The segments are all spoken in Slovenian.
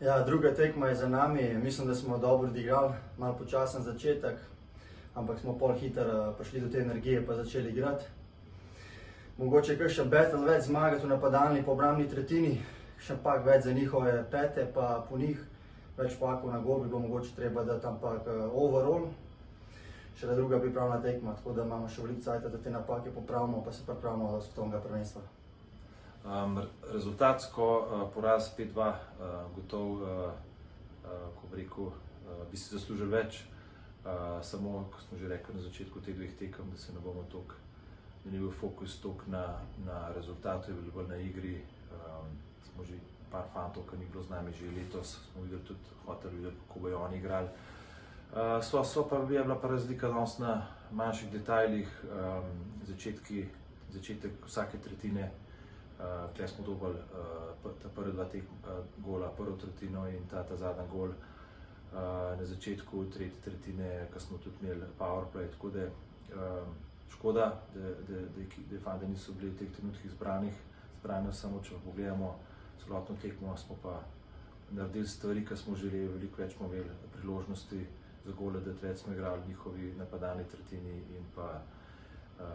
Ja, druga tekma je za nami, mislim, da smo dobro odigrali, malo počasen začetek, ampak smo pol hitro prišli do te energije pa začeli igrati. Mogoče je kakšen battle več zmagati v napadalni pa obrambni tretjini, še pak več za njihove pete pa po njih, več pakov na gol bi bilo mogoče treba dati, ampak overall šele druga pripravna tekma, tako da imamo še veliko cajta, da te napake popravimo pa se pripravimo do svetovnega prvenstva. Rezultatsko poraz 5-2, gotov, ko bi rekel, bi si zaslužili več, samo, ko smo že rekli na začetku teh dveh tekem, da se ne bomo toliko, da ni bil fokus toliko na rezultatu, je bil bolj na igri. Smo že par fantov, ki ni bilo z nami že letos, smo videli tudi, hoteli videti, kako bojo oni igrali. Je bila pa razlika danes na manjših detajlih, začetek vsake tretjine. Tukaj smo dobili ta prvi dva gola, prvo tretjino in ta zadnji gol na začetku tretje tretjine, ko smo tudi imeli powerplay, tako da škoda, da fante niso bili v teh trenutkih zbrani, samo če pogledamo celotno tekmo, smo pa naredili stvari, ki smo želeli, veliko več smo imeli priložnosti za gole, da več smo igrali v njihovi napadalni tretjini in pa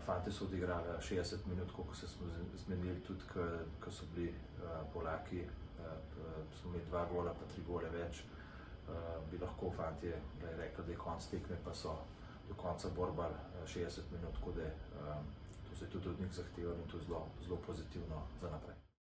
fante so odigrali 60 minut, koliko se smo zmenili, tudi ko so bili Polaki, smo imeli 2 gola pa 3 gole več, bi lahko fantje rekli, da je konc tekme, pa so do konca borbali 60 minut, tako da to se je tudi od njih zahtevalo in to je zelo pozitivno za naprej.